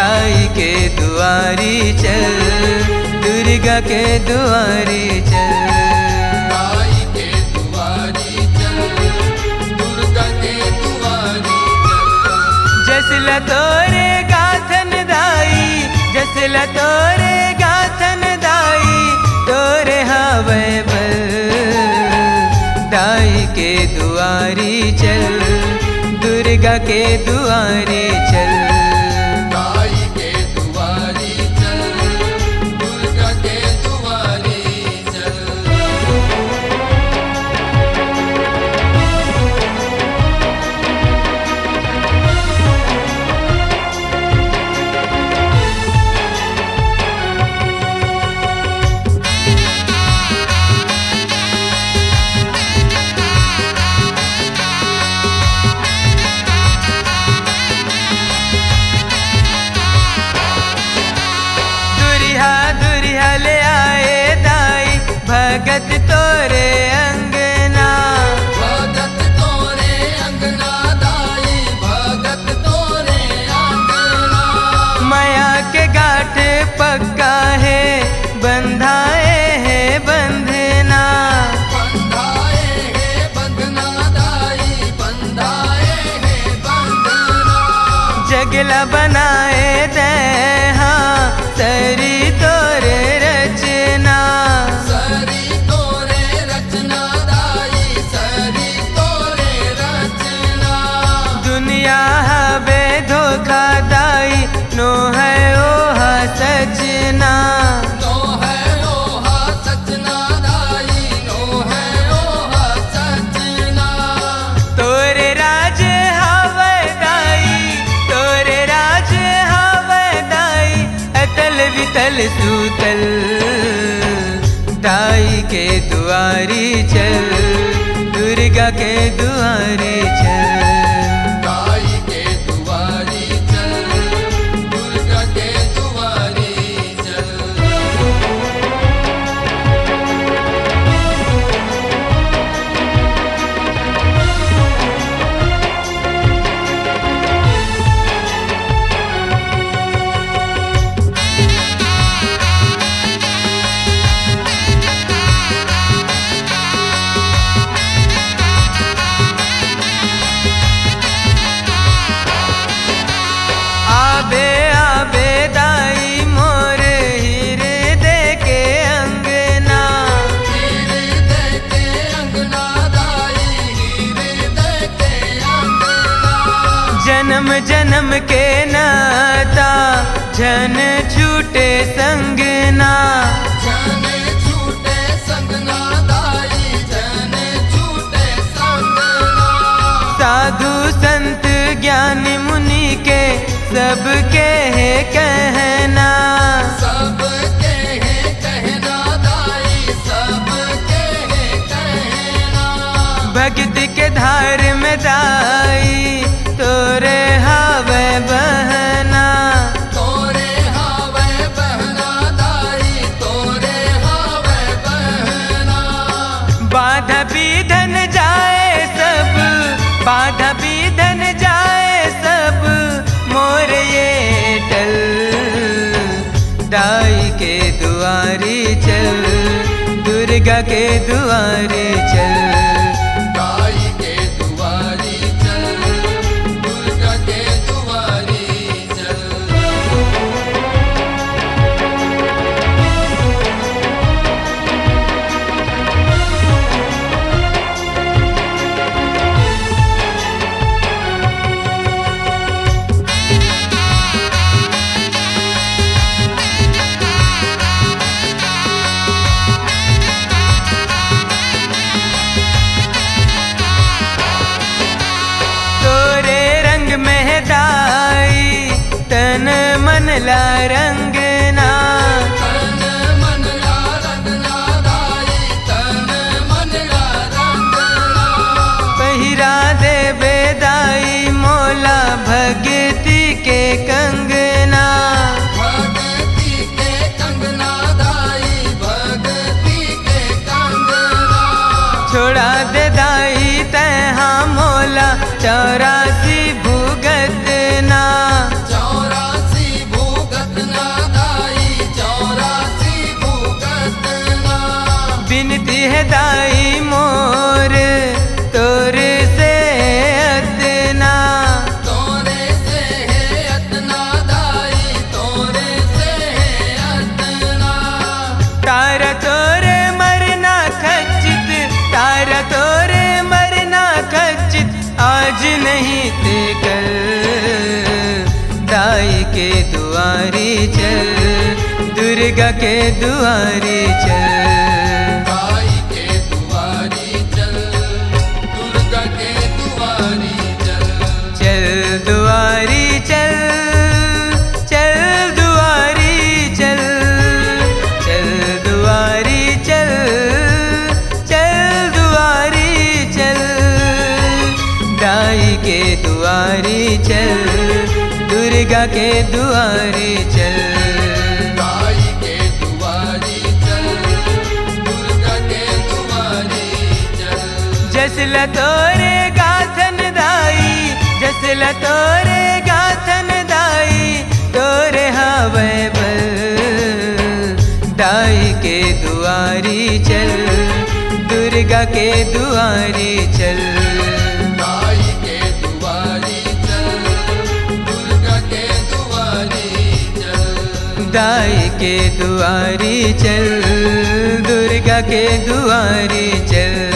दाई के दुआरी चल, दुर्गा के दुआरी चल। दाई के दुआरी चल, दुर्गा के दुआरी चल। जसला तोरे गाथन दाई, जसला तोरे गाथन दाई, तोरे हवे बल। दाई के दुआरी चल, दुर्गा के दुआरी चल। दाई के दुआरी चल, दुर्गा के दुआरी चल। दुरिहा ले आए दाई, भगत तोरे अंगना। भगत तोरे अंगना दाई, भगत तोरे अंगना। माया के गाठ पक्का है, बंधाए है बंधना। बंधाए है बंधना दाई, बंधाए है बंधना। जगला बनाए दे हाँ, सरी तोरे रचना। सरी तोरे रचना दाई, सरी तोरे रचना। दुनिया हवे धोखा दाई, नो है ओहा सजना। नो है ओहा सजना दाई, नो है ओहा सजना। तोरे राज हवे दाई, तोरे राज हवे दाई, अतल वितल सूतल। दाई के दुआरी चल, दुर्गा के दुआरी चल। दाई के दुआरी चल, दुर्गा के दुआरी चल। आबे आबे दाई मोर हीरे दे के अंगना। हीरे दे के अंगना दाई, हीरे दे के अंगना। जन्म जन्म के नाता, जन छूटे संगना। जन छूटे संगना दाई, जन छूटे संगना। साधु संत ज्ञानी मुनि के सबके है कहना। सबके है कहना दाई, सबके है कहना। भक्ति के धार में दाई, तोरे हावे बहना। तोरे हावे बहना दाई, तोरे हावे बहना। बाधा बीधन जाए सब, बाधा बीधन जाए सब, मोर ये टल। दाई के दुआरी चल, दुर्गा के दुआरी चल। दाई के दुआरी चल, दुर्गा के दुआरी चल। तोरे रंग में दाई, तन मन ला रंगना। तन मन ला रंगना दाई, तन मन ला रंगना। पहिरा दे बेदाई मोला, भगती के कंगना। भगती के कंगना दाई, भगती के कंगना। छोड़ा दे दाई तैहा मोला, 84 भुगतना। 84 नित कल, दाई के दुआरी चल, दुर्गा के दुआरी चल। दाई के दुआरी चल, दुर्गा के दुआरी चल। चल दुआरी चल, चल दुआरी चल, चल दुआरी चल, चल दुआरी चल। दाई के दुआरी चल, दुर्गा के दुआरी चल। दाई के दुआरी चल, दुर्गा के दुआरी चल। जसला तोरे गाथन दाई, जसला तोरे गाथन दाई, तोरे हावे बल। दाई के दुआरी चल, दुर्गा के दुआरी चल। दाई के दुआरी चल, दुर्गा के दुआरी चल। दाई के दुआरी चल, दुर्गा के दुआरी चल।